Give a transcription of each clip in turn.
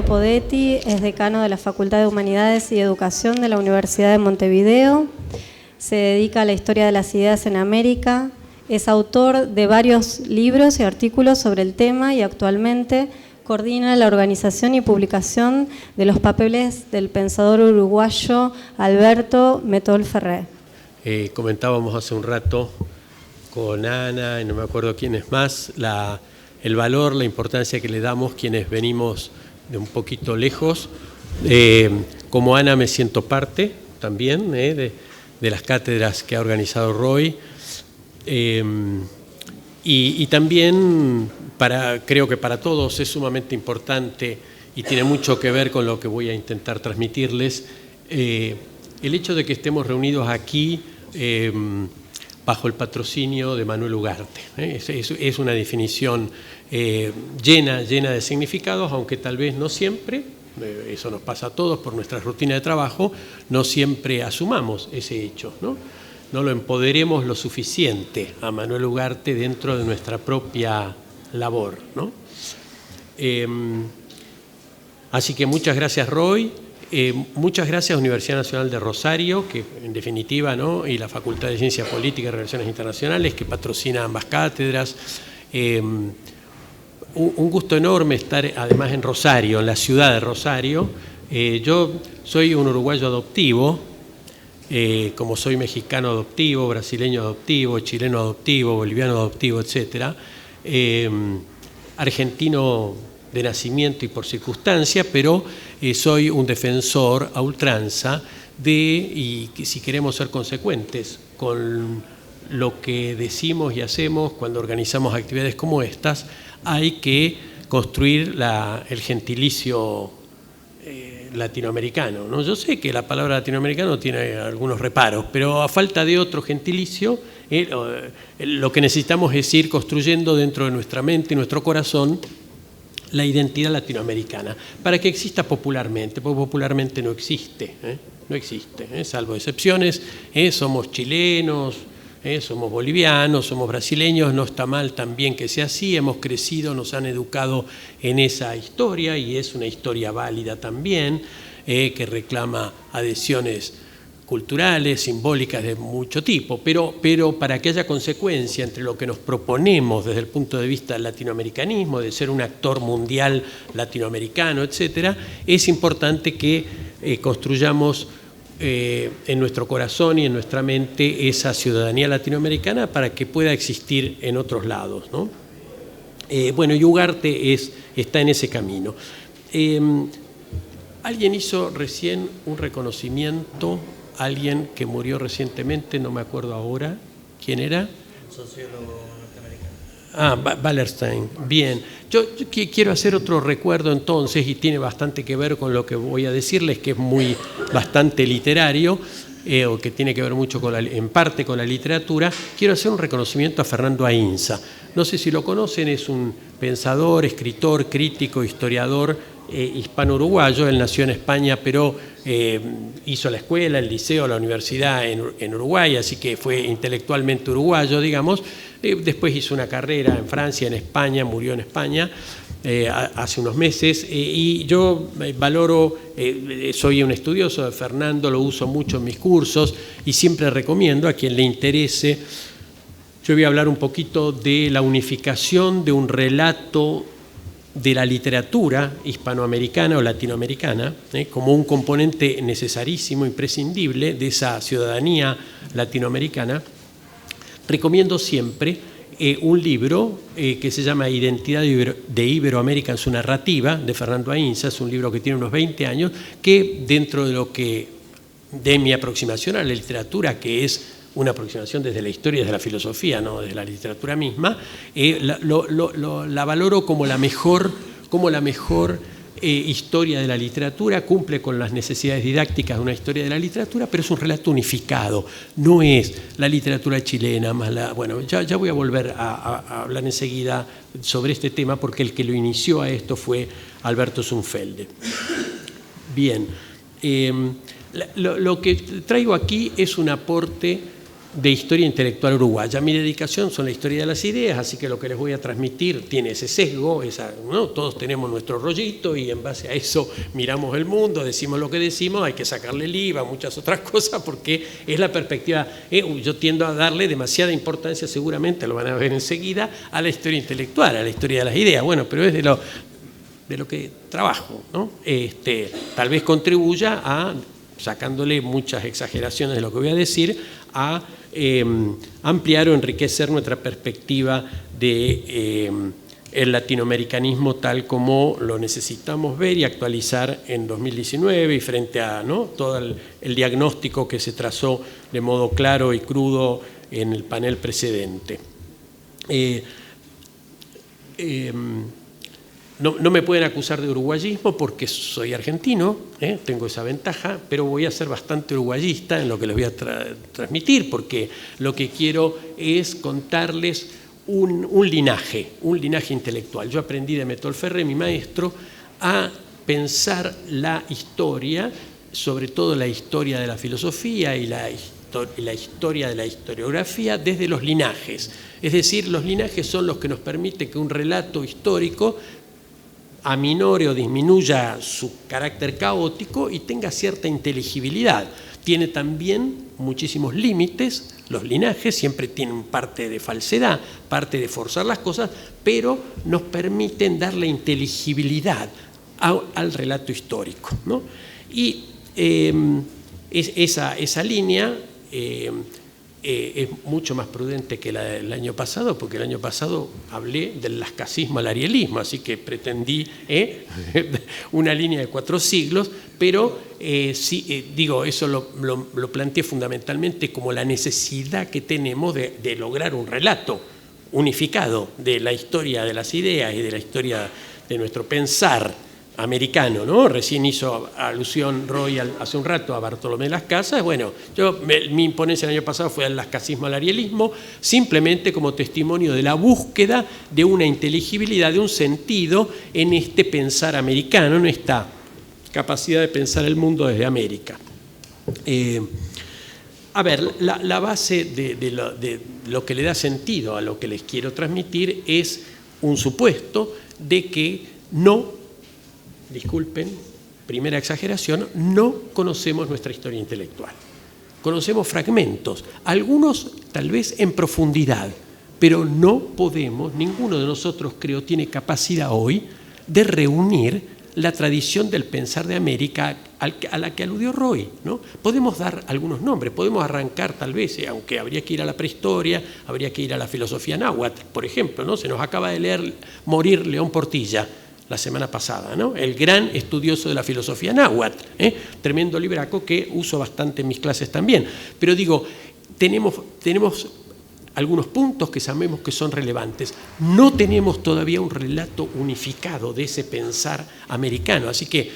Rosario Podetti, es decano de la Facultad de Humanidades y Educación de la Universidad de Montevideo. Se dedica a la historia de las ideas en América. Es autor de varios libros y artículos sobre el tema y actualmente coordina la organización y publicación de los papeles del pensador uruguayo Alberto Metol Ferrer. Comentábamos hace un rato con Ana, y no me acuerdo quién es más, el valor, la importancia que le damos quienes venimos de un poquito lejos. Como Ana me siento parte también de las cátedras que ha organizado Roy. Y también creo que para todos es sumamente importante y tiene mucho que ver con lo que voy a intentar transmitirles, el hecho de que estemos reunidos aquí bajo el patrocinio de Manuel Ugarte. Es una definición llena de significados, aunque tal vez no siempre, eso nos pasa a todos por nuestra rutina de trabajo, no siempre asumamos ese hecho, ¿no? No lo empoderemos lo suficiente a Manuel Ugarte dentro de nuestra propia labor, ¿no? Así que muchas gracias, Roy. Muchas gracias a Universidad Nacional de Rosario, que en definitiva, ¿no? Y la Facultad de Ciencia Política y Relaciones Internacionales, que patrocina ambas cátedras. Un gusto enorme estar además en Rosario, en la ciudad de Rosario. Yo soy un uruguayo adoptivo, como soy mexicano adoptivo, brasileño adoptivo, chileno adoptivo, boliviano adoptivo, etc. Argentino de nacimiento y por circunstancia, pero soy un defensor a ultranza y si queremos ser consecuentes con lo que decimos y hacemos cuando organizamos actividades como estas, hay que construir el gentilicio latinoamericano, ¿no? Yo sé que la palabra latinoamericano tiene algunos reparos, pero a falta de otro gentilicio, lo que necesitamos es ir construyendo dentro de nuestra mente y nuestro corazón la identidad latinoamericana, para que exista popularmente, porque popularmente no existe, salvo excepciones, somos chilenos, somos bolivianos, somos brasileños, no está mal también que sea así, hemos crecido, nos han educado en esa historia y es una historia válida también, que reclama adhesiones culturales, simbólicas de mucho tipo, pero para que haya consecuencia entre lo que nos proponemos desde el punto de vista del latinoamericanismo, de ser un actor mundial latinoamericano, etcétera, es importante que construyamos en nuestro corazón y en nuestra mente esa ciudadanía latinoamericana para que pueda existir en otros lados, ¿no? Bueno, y Ugarte está en ese camino. Alguien hizo recién un reconocimiento, alguien que murió recientemente, no me acuerdo ahora, ¿quién era? El sociólogo norteamericano. Wallerstein, bien. Yo quiero hacer otro recuerdo entonces, y tiene bastante que ver con lo que voy a decirles, que es bastante literario, o que tiene que ver mucho en parte con la literatura. Quiero hacer un reconocimiento a Fernando Aínsa. No sé si lo conocen, es un pensador, escritor, crítico, historiador hispano-uruguayo. Él nació en España, pero hizo la escuela, el liceo, la universidad en Uruguay, así que fue intelectualmente uruguayo, digamos. Después hizo una carrera en Francia, en España, murió en España hace unos meses, y yo valoro, soy un estudioso de Fernando, lo uso mucho en mis cursos y siempre recomiendo a quien le interese. Yo voy a hablar un poquito de la unificación de un relato de la literatura hispanoamericana o latinoamericana, como un componente necesarísimo, imprescindible de esa ciudadanía latinoamericana. Recomiendo siempre un libro que se llama Identidad de Iberoamérica en su narrativa, de Fernando Aínsa. Es un libro que tiene unos 20 años, que dentro de mi aproximación a la literatura, que es una aproximación desde la historia, desde la filosofía, no desde la literatura misma, la valoro como la mejor historia de la literatura, cumple con las necesidades didácticas de una historia de la literatura, pero es un relato unificado, no es la literatura chilena más bueno, ya voy a volver a hablar enseguida sobre este tema, porque el que lo inició a esto fue Alberto Zunfelde. Bien, lo que traigo aquí es un aporte de historia intelectual uruguaya. Mi dedicación son la historia de las ideas, así que lo que les voy a transmitir tiene ese sesgo, ¿no? Todos tenemos nuestro rollito y en base a eso miramos el mundo, decimos lo que decimos, hay que sacarle el IVA, muchas otras cosas, porque es la perspectiva. Yo tiendo a darle demasiada importancia, seguramente lo van a ver enseguida, a la historia intelectual, a la historia de las ideas. Bueno, pero es de lo que trabajo, ¿no? Tal vez contribuya a, sacándole muchas exageraciones de lo que voy a decir, a ampliar o enriquecer nuestra perspectiva de el latinoamericanismo tal como lo necesitamos ver y actualizar en 2019 y frente a, ¿no?, todo el diagnóstico que se trazó de modo claro y crudo en el panel precedente. No me pueden acusar de uruguayismo porque soy argentino, tengo esa ventaja, pero voy a ser bastante uruguayista en lo que les voy a transmitir, porque lo que quiero es contarles un linaje intelectual. Yo aprendí de Metol Ferré, mi maestro, a pensar la historia, sobre todo la historia de la filosofía y la historia de la historiografía, desde los linajes. Es decir, los linajes son los que nos permiten que un relato histórico aminore o disminuya su carácter caótico y tenga cierta inteligibilidad. Tiene también muchísimos límites, los linajes siempre tienen parte de falsedad, parte de forzar las cosas, pero nos permiten darle inteligibilidad al relato histórico, ¿no? Y esa línea es mucho más prudente que la del año pasado, porque el año pasado hablé del lascasismo al arielismo, así que pretendí una línea de 4 siglos, pero digo, eso lo planteé fundamentalmente como la necesidad que tenemos de lograr un relato unificado de la historia de las ideas y de la historia de nuestro pensar americano, ¿no? Recién hizo alusión Roy hace un rato a Bartolomé de las Casas. Bueno, mi ponencia el año pasado fue al lascasismo al arielismo, simplemente como testimonio de la búsqueda de una inteligibilidad, de un sentido en este pensar americano, en esta capacidad de pensar el mundo desde América. A ver, la base de lo que le da sentido a lo que les quiero transmitir es un supuesto de que disculpen, primera exageración, no conocemos nuestra historia intelectual. Conocemos fragmentos, algunos tal vez en profundidad, pero no podemos, ninguno de nosotros creo tiene capacidad hoy de reunir la tradición del pensar de América a la que aludió Roy, ¿no? Podemos dar algunos nombres, podemos arrancar tal vez, aunque habría que ir a la prehistoria, habría que ir a la filosofía náhuatl, por ejemplo, ¿no? Se nos acaba de morir León Portilla la semana pasada, ¿no? El gran estudioso de la filosofía náhuatl, tremendo libraco que uso bastante en mis clases también. Pero digo, tenemos algunos puntos que sabemos que son relevantes. No tenemos todavía un relato unificado de ese pensar americano, así que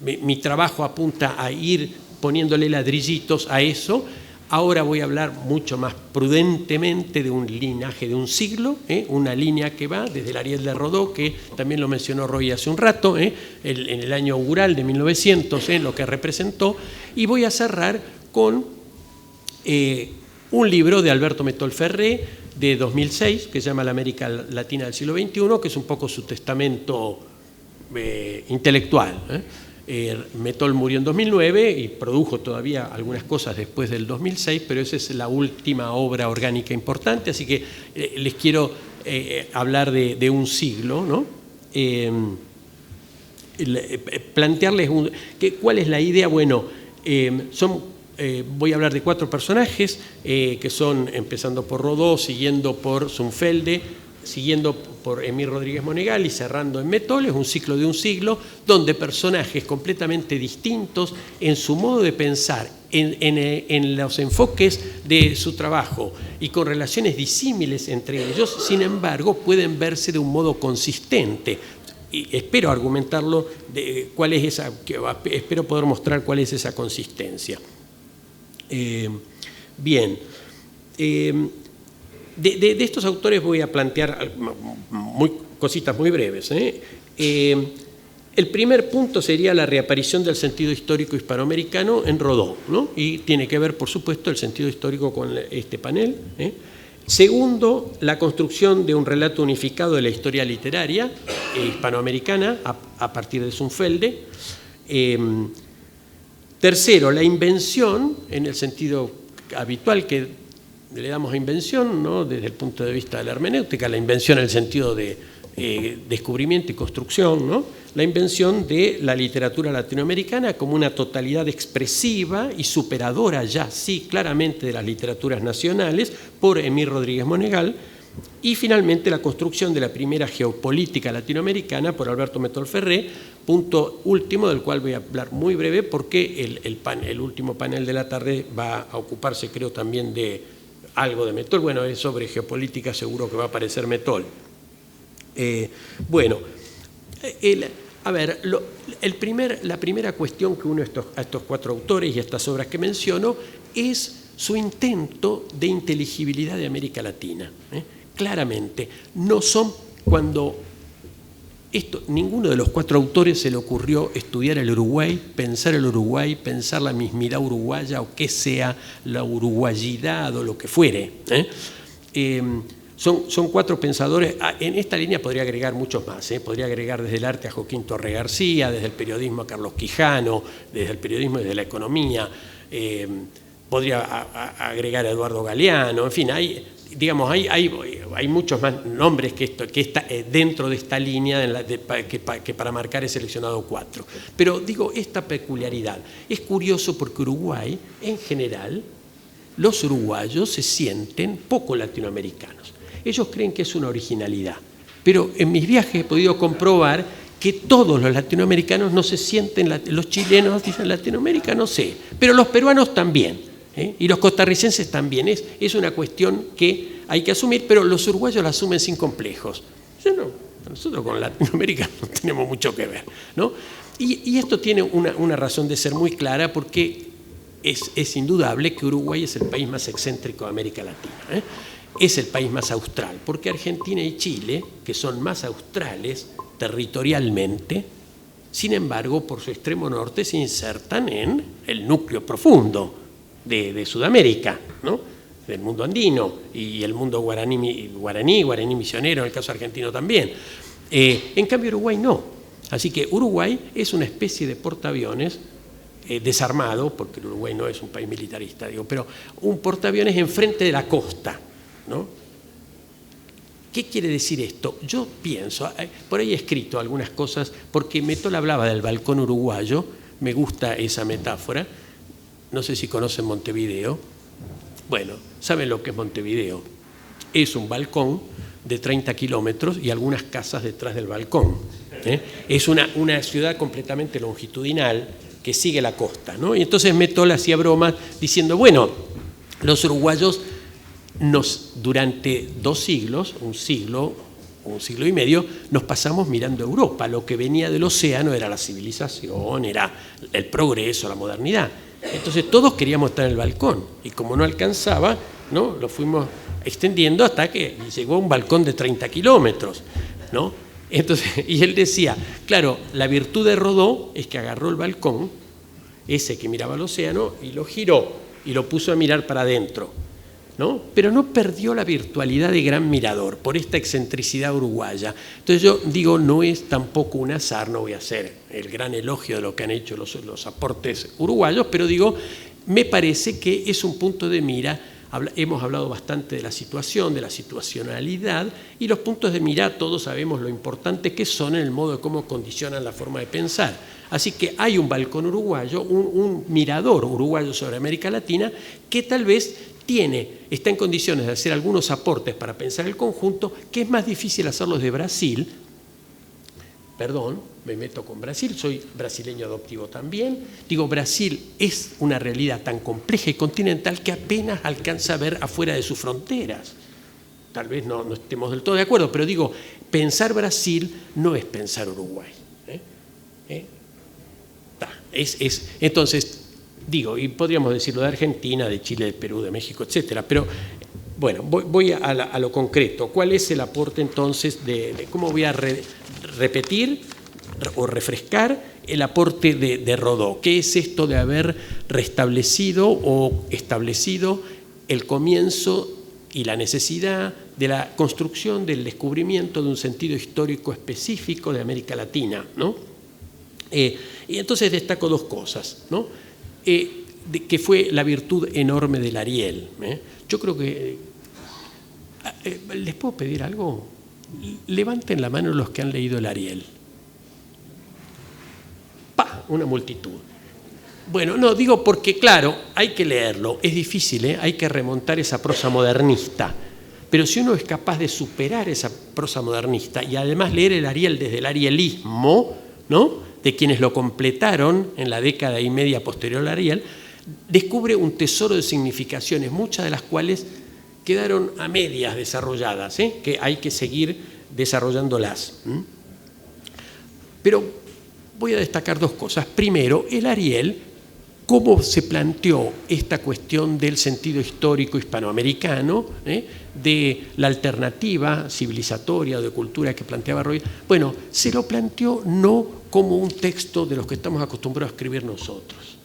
mi trabajo apunta a ir poniéndole ladrillitos a eso. Ahora voy a hablar mucho más prudentemente de un linaje de un siglo, una línea que va desde el Ariel de Rodó, que también lo mencionó Roy hace un rato, en el año augural de 1900, lo que representó, y voy a cerrar con un libro de Alberto Metol Ferré de 2006, que se llama La América Latina del siglo XXI, que es un poco su testamento intelectual. Metol murió en 2009 y produjo todavía algunas cosas después del 2006, pero esa es la última obra orgánica importante, así que les quiero hablar de un siglo, ¿no? Plantearles cuál es la idea. Bueno, voy a hablar de 4 personajes que son, empezando por Rodó, siguiendo por Zunfelde, siguiendo por Emir Rodríguez Monegal y cerrando en Metol. Es un ciclo de un siglo donde personajes completamente distintos en su modo de pensar, en los enfoques de su trabajo y con relaciones disímiles entre ellos, sin embargo, pueden verse de un modo consistente. Y espero argumentarlo, espero poder mostrar cuál es esa consistencia. Bien. De estos autores voy a plantear cositas muy breves. el primer punto sería la reaparición del sentido histórico hispanoamericano en Rodó, ¿no? Y tiene que ver, por supuesto, el sentido histórico con este panel. Segundo, la construcción de un relato unificado de la historia literaria hispanoamericana a partir de Zunfelde. Tercero, la invención, en el sentido habitual que le damos a invención, ¿no? Desde el punto de vista de la hermenéutica, la invención en el sentido de descubrimiento y construcción, ¿no? La invención de la literatura latinoamericana como una totalidad expresiva y superadora ya, sí, claramente de las literaturas nacionales, por Emir Rodríguez Monegal, y finalmente la construcción de la primera geopolítica latinoamericana por Alberto Metol Ferré, punto último del cual voy a hablar muy breve porque el último panel de la tarde va a ocuparse, creo, también de algo de Metol. Bueno, es sobre geopolítica, seguro que va a aparecer Metol. La primera cuestión que une a estos cuatro autores y a estas obras que menciono es su intento de inteligibilidad de América Latina. Claramente, no son cuando ninguno de los cuatro autores se le ocurrió estudiar el Uruguay, pensar la mismidad uruguaya o que sea la uruguayidad o lo que fuere. Son cuatro pensadores. En esta línea podría agregar muchos más. Podría agregar desde el arte a Joaquín Torre García, desde el periodismo a Carlos Quijano, desde el periodismo y desde la economía. Podría agregar a Eduardo Galeano. En fin, hay muchos más nombres que está dentro de esta línea que para marcar he seleccionado cuatro. Pero digo, esta peculiaridad es curioso porque Uruguay, en general, los uruguayos se sienten poco latinoamericanos. Ellos creen que es una originalidad, pero en mis viajes he podido comprobar que todos los latinoamericanos no se sienten, los chilenos dicen Latinoamérica, no sé, pero los peruanos también, y los costarricenses también. Es una cuestión que hay que asumir, pero los uruguayos la asumen sin complejos. Nosotros con Latinoamérica no tenemos mucho que ver, ¿no? Y esto tiene una razón de ser muy clara porque es indudable que Uruguay es el país más excéntrico de América Latina. Es el país más austral, porque Argentina y Chile, que son más australes territorialmente, sin embargo, por su extremo norte se insertan en el núcleo profundo de Sudamérica, ¿no? Del mundo andino y el mundo guaraní misionero, en el caso argentino también. En cambio, Uruguay no. Así que Uruguay es una especie de portaaviones desarmado, porque el Uruguay no es un país militarista, pero un portaaviones enfrente de la costa, ¿no? ¿Qué quiere decir esto? Yo pienso, por ahí he escrito algunas cosas, porque Metol hablaba del balcón uruguayo, me gusta esa metáfora, no sé si conocen Montevideo. Bueno, ¿saben lo que es Montevideo? Es un balcón de 30 kilómetros y algunas casas detrás del balcón. Es una ciudad completamente longitudinal que sigue la costa, ¿no? Y entonces Metol hacía bromas diciendo, bueno, los uruguayos durante 2 siglos, un siglo y medio, nos pasamos mirando a Europa. Lo que venía del océano era la civilización, era el progreso, la modernidad. Entonces todos queríamos estar en el balcón y como no alcanzaba, ¿no? Lo fuimos extendiendo hasta que llegó a un balcón de 30 kilómetros, ¿no? Entonces, y él decía, claro, la virtud de Rodó es que agarró el balcón, ese que miraba al océano, y lo giró y lo puso a mirar para adentro, ¿no? Pero no perdió la virtualidad de gran mirador por esta excentricidad uruguaya. Entonces yo digo, no es tampoco un azar, no voy a hacer el gran elogio de lo que han hecho los aportes uruguayos, pero digo, me parece que es un punto de mira. Hemos hablado bastante de la situación, de la situacionalidad, y los puntos de mira todos sabemos lo importante que son en el modo de cómo condicionan la forma de pensar. Así que hay un balcón uruguayo, un mirador uruguayo sobre América Latina que tal vez está en condiciones de hacer algunos aportes para pensar el conjunto, que es más difícil hacerlos de Brasil. Perdón, me meto con Brasil, soy brasileño adoptivo también. Digo, Brasil es una realidad tan compleja y continental que apenas alcanza a ver afuera de sus fronteras. Tal vez no estemos del todo de acuerdo, pero digo, pensar Brasil no es pensar Uruguay. Entonces, digo, y podríamos decirlo de Argentina, de Chile, de Perú, de México, etcétera, pero bueno, voy a lo concreto. ¿Cuál es el aporte entonces cómo voy a repetir o refrescar el aporte de Rodó. ¿Qué es esto de haber restablecido o establecido el comienzo y la necesidad de la construcción del descubrimiento de un sentido histórico específico de América Latina, ¿no? Y entonces destaco dos cosas, ¿no? Que fue la virtud enorme del Ariel. Yo creo que... ¿Les puedo pedir algo? Levanten la mano los que han leído el Ariel. ¡Pah! Una multitud. Bueno, no, digo porque, claro, hay que leerlo. Es difícil, hay que remontar esa prosa modernista. Pero si uno es capaz de superar esa prosa modernista y además leer el Ariel desde el arielismo, ¿no?, de quienes lo completaron en la década y media posterior al Ariel, descubre un tesoro de significaciones, muchas de las cuales quedaron a medias desarrolladas, que hay que seguir desarrollándolas. Pero voy a destacar dos cosas. Primero, el Ariel, cómo se planteó esta cuestión del sentido histórico hispanoamericano, de la alternativa civilizatoria o de cultura que planteaba Roy. Bueno, se lo planteó no como un texto de los que estamos acostumbrados a escribir nosotros,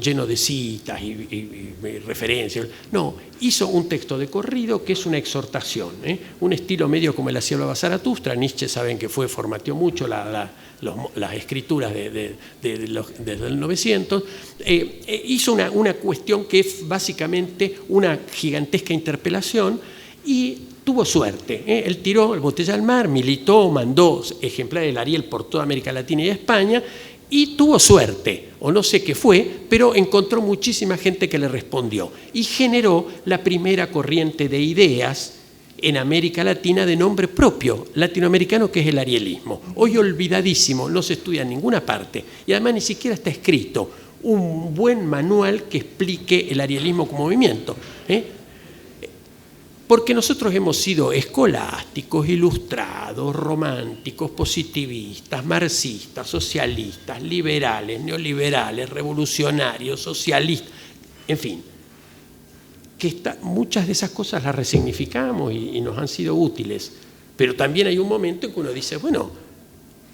lleno de citas y referencias. No, hizo un texto de corrido que es una exhortación, un estilo medio como el así hablaba Zaratustra. Nietzsche, saben que formateó mucho las escrituras desde el 900. Hizo una cuestión que es básicamente una gigantesca interpelación y tuvo suerte. Él tiró el botella al mar, militó, mandó ejemplares del Ariel por toda América Latina y España, y tuvo suerte, o no sé qué fue, pero encontró muchísima gente que le respondió y generó la primera corriente de ideas en América Latina de nombre propio latinoamericano, que es el arielismo. Hoy olvidadísimo, no se estudia en ninguna parte y además ni siquiera está escrito un buen manual que explique el arielismo como movimiento. Porque nosotros hemos sido escolásticos, ilustrados, románticos, positivistas, marxistas, socialistas, liberales, neoliberales, revolucionarios, socialistas, en fin, que muchas de esas cosas las resignificamos y nos han sido útiles, pero también hay un momento en que uno dice, bueno,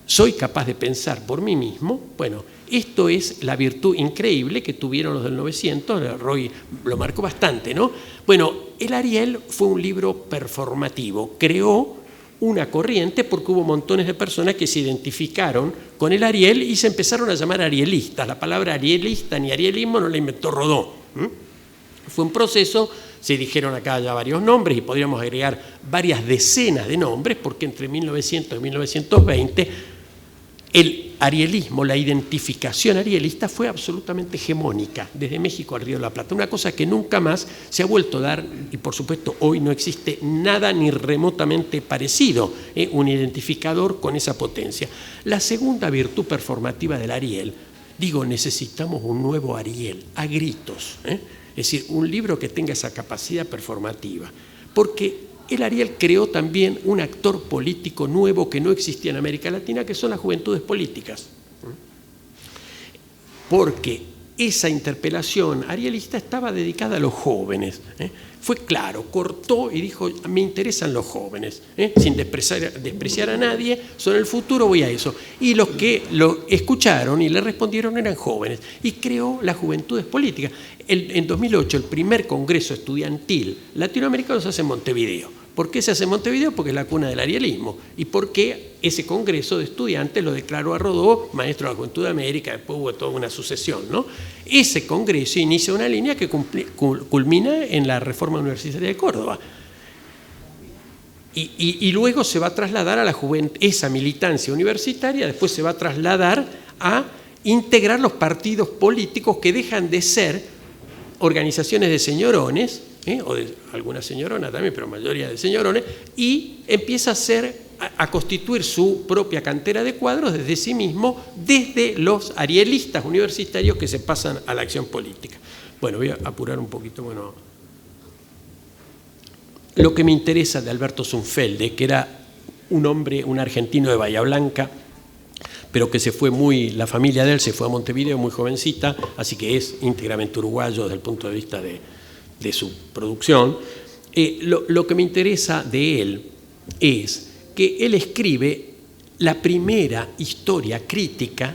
soy capaz de pensar por mí mismo. Bueno, esto es la virtud increíble que tuvieron los del 900, Roy lo marcó bastante, ¿no? Bueno, el Ariel fue un libro performativo, creó una corriente porque hubo montones de personas que se identificaron con el Ariel y se empezaron a llamar arielistas. La palabra arielista ni arielismo no la inventó Rodó. Fue un proceso, se dijeron acá ya varios nombres y podríamos agregar varias decenas de nombres, porque entre 1900 y 1920 el arielismo, la identificación arielista fue absolutamente hegemónica, desde México al Río de la Plata, una cosa que nunca más se ha vuelto a dar y por supuesto hoy no existe nada ni remotamente parecido, un identificador con esa potencia. La segunda virtud performativa del Ariel, digo, necesitamos un nuevo Ariel, a gritos, es decir, un libro que tenga esa capacidad performativa, porque el Ariel creó también un actor político nuevo que no existía en América Latina, que son las juventudes políticas. Porque esa interpelación arielista estaba dedicada a los jóvenes. Fue claro, cortó y dijo, me interesan los jóvenes, sin despreciar a nadie, son el futuro, voy a eso. Y los que lo escucharon y le respondieron eran jóvenes. Y creó las juventudes políticas. En 2008, el primer congreso estudiantil latinoamericano se hace en Montevideo. ¿Por qué se hace en Montevideo? Porque es la cuna del arielismo. ¿Y por qué ese congreso de estudiantes lo declaró a Rodó maestro de la Juventud de América? Después hubo toda una sucesión, ¿no? Ese congreso inicia una línea que culmina en la Reforma Universitaria de Córdoba. Y luego se va a trasladar a la esa militancia universitaria, después se va a trasladar a integrar los partidos políticos que dejan de ser organizaciones de señorones, o de algunas señoronas también, pero mayoría de señorones, y empieza a constituir su propia cantera de cuadros desde sí mismo, desde los arielistas universitarios que se pasan a la acción política. Bueno, voy a apurar un poquito. Bueno, lo que me interesa de Alberto Zunfelde, que era un hombre, un argentino de Bahía Blanca, pero que la familia de él se fue a Montevideo muy jovencita, así que es íntegramente uruguayo desde el punto de vista de su producción. Lo que me interesa de él es que él escribe la primera historia crítica,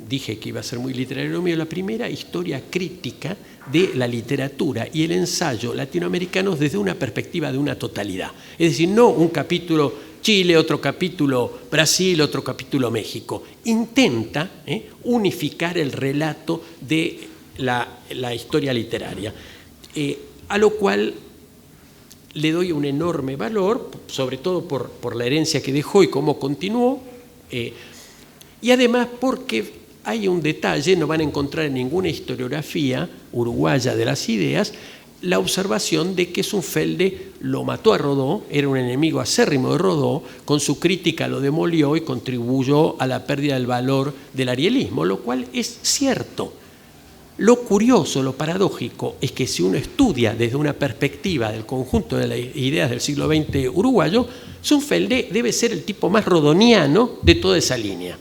dije que iba a ser muy literario lo mío, la primera historia crítica de la literatura y el ensayo latinoamericanos desde una perspectiva de una totalidad. Es decir, no un capítulo Chile, otro capítulo Brasil, otro capítulo México. Intenta unificar el relato de la historia literaria, a lo cual le doy un enorme valor, sobre todo por la herencia que dejó y cómo continuó, y además porque hay un detalle, no van a encontrar en ninguna historiografía uruguaya de las ideas, la observación de que Zunfelde lo mató a Rodó, era un enemigo acérrimo de Rodó, con su crítica lo demolió y contribuyó a la pérdida del valor del arielismo, lo cual es cierto. Lo curioso, lo paradójico, es que si uno estudia desde una perspectiva del conjunto de las ideas del siglo XX uruguayo, Zunfelde debe ser el tipo más rodoniano de toda esa línea.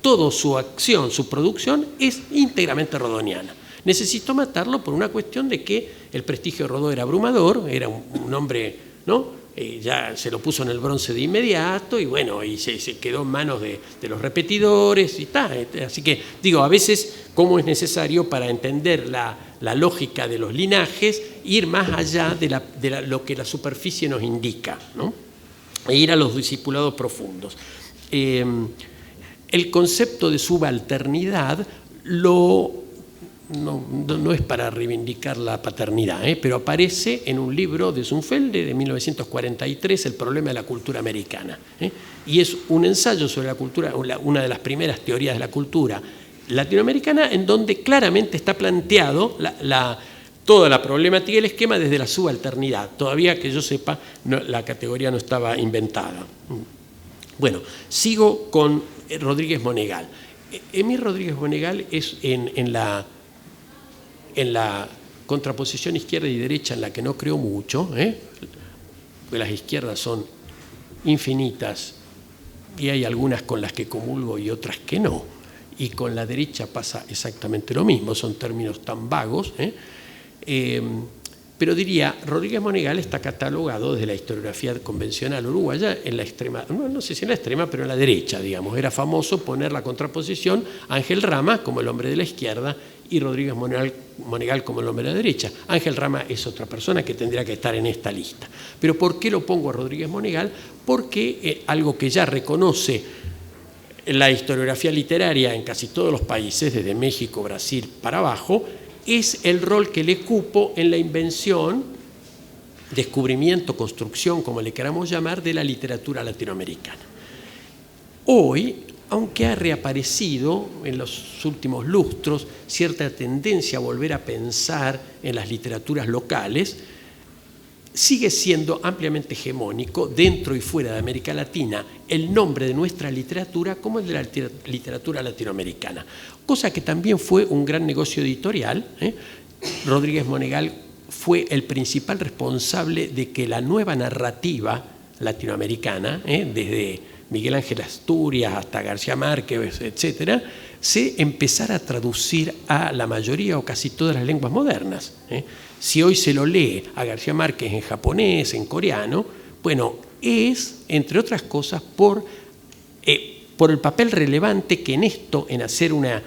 Toda su acción, su producción es íntegramente rodoniana. Necesitó matarlo por una cuestión de que el prestigio de Rodó era abrumador, era un hombre, ¿no? Ya se lo puso en el bronce de inmediato y bueno, y se quedó en manos de los repetidores y tal. Así que digo, a veces cómo es necesario para entender la lógica de los linajes ir más allá de lo que la superficie nos indica, ¿no? E ir a los discipulados profundos. El concepto de subalternidad no es para reivindicar la paternidad, pero aparece en un libro de Zunfelde de 1943, El problema de la cultura americana. Y es un ensayo sobre la cultura, una de las primeras teorías de la cultura latinoamericana, en donde claramente está planteado toda la problemática y el esquema desde la subalternidad. Todavía que yo sepa, la categoría no estaba inventada. Bueno, sigo con Rodríguez Monegal. Emir Rodríguez Monegal es en la contraposición izquierda y derecha en la que no creo mucho, porque las izquierdas son infinitas y hay algunas con las que comulgo y otras que no, y con la derecha pasa exactamente lo mismo, son términos tan vagos, pero diría, Rodríguez Monegal está catalogado desde la historiografía convencional uruguaya en la extrema, no sé si en la extrema, pero en la derecha, digamos. Era famoso poner la contraposición Ángel Rama como el hombre de la izquierda y Rodríguez Monegal como el hombre de la derecha. Ángel Rama es otra persona que tendría que estar en esta lista. Pero ¿por qué lo pongo a Rodríguez Monegal? Porque algo que ya reconoce la historiografía literaria en casi todos los países, desde México, Brasil para abajo, es el rol que le cupo en la invención, descubrimiento, construcción, como le queramos llamar, de la literatura latinoamericana. Hoy, aunque ha reaparecido en los últimos lustros cierta tendencia a volver a pensar en las literaturas locales, sigue siendo ampliamente hegemónico dentro y fuera de América Latina el nombre de nuestra literatura como el de la literatura latinoamericana, cosa que también fue un gran negocio editorial. Rodríguez Monegal fue el principal responsable de que la nueva narrativa latinoamericana, desde Miguel Ángel Asturias hasta García Márquez, etcétera, se empezara a traducir a la mayoría o casi todas las lenguas modernas. Si hoy se lo lee a García Márquez en japonés, en coreano, bueno, es, entre otras cosas, por el papel relevante que en esto, en hacer una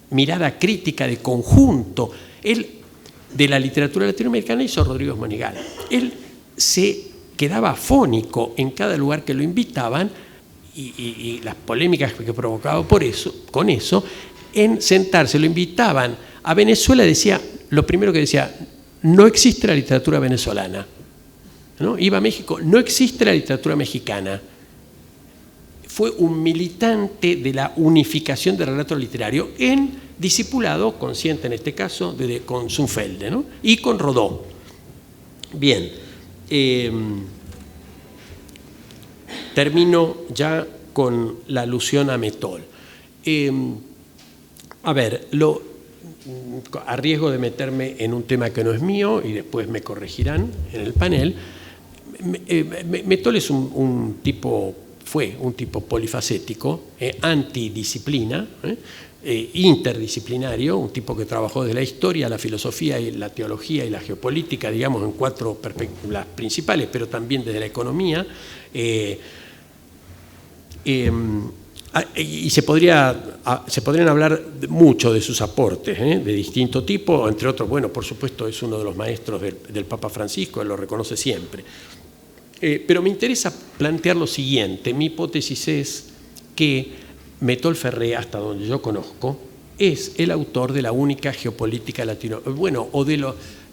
mirada crítica de conjunto, de la literatura latinoamericana hizo Rodríguez Monegal. Él se quedaba afónico en cada lugar que lo invitaban y las polémicas que provocaba con eso, en sentarse, lo invitaban a Venezuela, decía, lo primero que decía, no existe la literatura venezolana, ¿no? Iba a México, no existe la literatura mexicana. Fue un militante de la unificación del relato literario en discipulado, consciente en este caso, con Zunfelde, ¿no? Y con Rodó. Bien, termino ya con la alusión a Metol. A ver, a riesgo de meterme en un tema que no es mío y después me corregirán en el panel, Metol es fue un tipo polifacético, antidisciplina, interdisciplinario, un tipo que trabajó desde la historia, la filosofía y la teología y la geopolítica, digamos, en 4 perspectivas principales, pero también desde la economía. Y se podrían hablar mucho de sus aportes, de distinto tipo, entre otros, bueno, por supuesto es uno de los maestros del Papa Francisco, él lo reconoce siempre. Pero me interesa plantear lo siguiente. Mi hipótesis es que Mettol Ferré, hasta donde yo conozco, es el autor de la única geopolítica latinoamericana. Bueno,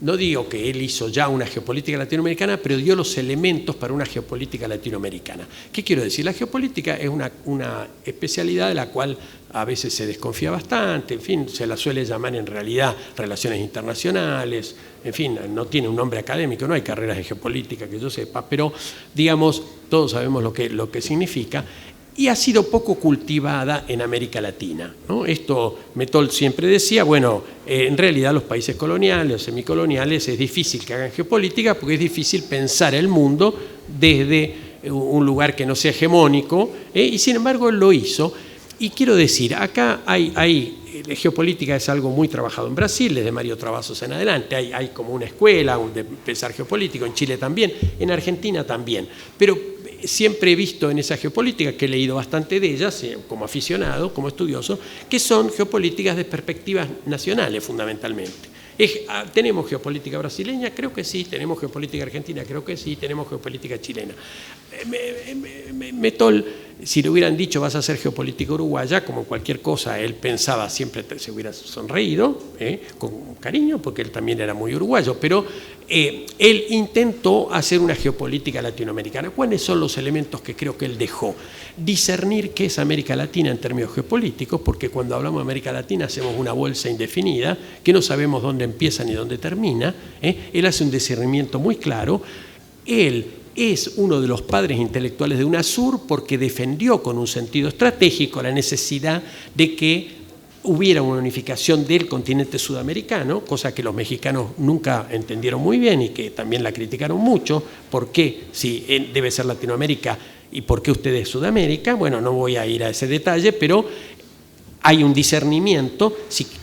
no digo que él hizo ya una geopolítica latinoamericana, pero dio los elementos para una geopolítica latinoamericana. ¿Qué quiero decir? La geopolítica es una especialidad de la cual a veces se desconfía bastante, en fin, se la suele llamar en realidad relaciones internacionales, en fin, no tiene un nombre académico, no hay carreras de geopolítica que yo sepa, pero digamos, todos sabemos lo que significa. Y ha sido poco cultivada en América Latina, ¿no? Esto Mettol siempre decía, bueno, en realidad los países coloniales o semicoloniales es difícil que hagan geopolítica porque es difícil pensar el mundo desde un lugar que no sea hegemónico, y sin embargo él lo hizo. Y quiero decir, acá geopolítica es algo muy trabajado en Brasil, desde Mario Travassos en adelante, hay como una escuela de pensar geopolítico, en Chile también, en Argentina también, pero siempre he visto en esa geopolítica, que he leído bastante de ellas, como aficionado, como estudioso, que son geopolíticas de perspectivas nacionales fundamentalmente. ¿Tenemos geopolítica brasileña? Creo que sí. ¿Tenemos geopolítica argentina? Creo que sí. ¿Tenemos geopolítica chilena? Mettol, si le hubieran dicho vas a hacer geopolítica uruguaya, como cualquier cosa, él pensaba, siempre se hubiera sonreído, con cariño, porque él también era muy uruguayo, pero él intentó hacer una geopolítica latinoamericana. ¿Cuáles son los elementos que creo que él dejó? Discernir qué es América Latina en términos geopolíticos, porque cuando hablamos de América Latina hacemos una bolsa indefinida, que no sabemos dónde empieza ni dónde termina. Él hace un discernimiento muy claro. Él es uno de los padres intelectuales de UNASUR porque defendió con un sentido estratégico la necesidad de que hubiera una unificación del continente sudamericano, cosa que los mexicanos nunca entendieron muy bien y que también la criticaron mucho. ¿Por qué si debe ser Latinoamérica y por qué usted es Sudamérica? Bueno, no voy a ir a ese detalle, pero hay un discernimiento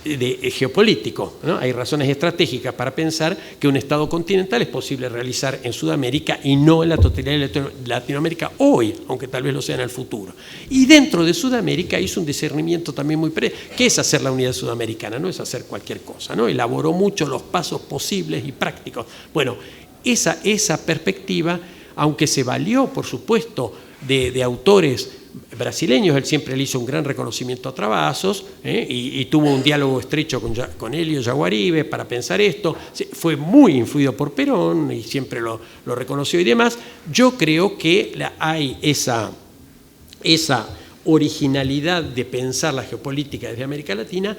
geopolítico, ¿no? Hay razones estratégicas para pensar que un Estado continental es posible realizar en Sudamérica y no en la totalidad de Latinoamérica hoy, aunque tal vez lo sea en el futuro. Y dentro de Sudamérica hizo un discernimiento también muy ¿qué es hacer la unidad sudamericana? No es hacer cualquier cosa, ¿no? Elaboró mucho los pasos posibles y prácticos. Bueno, esa perspectiva, aunque se valió, por supuesto, de autores brasileños, él siempre le hizo un gran reconocimiento a Travassos, y tuvo un diálogo estrecho con Hélio Jaguaribe para pensar esto. Fue muy influido por Perón y siempre lo reconoció y demás. Yo creo que hay esa originalidad de pensar la geopolítica desde América Latina.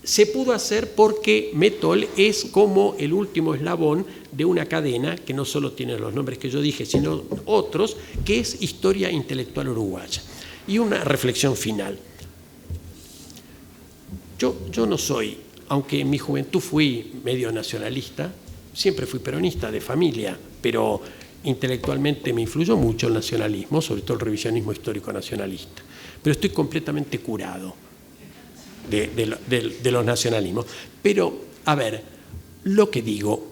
Se pudo hacer porque Mettol es como el último eslabón de una cadena que no solo tiene los nombres que yo dije, sino otros, que es Historia Intelectual Uruguaya. Y una reflexión final. Yo no soy, aunque en mi juventud fui medio nacionalista, siempre fui peronista de familia, pero intelectualmente me influyó mucho el nacionalismo, sobre todo el revisionismo histórico nacionalista. Pero estoy completamente curado de los nacionalismos. Pero, a ver, lo que digo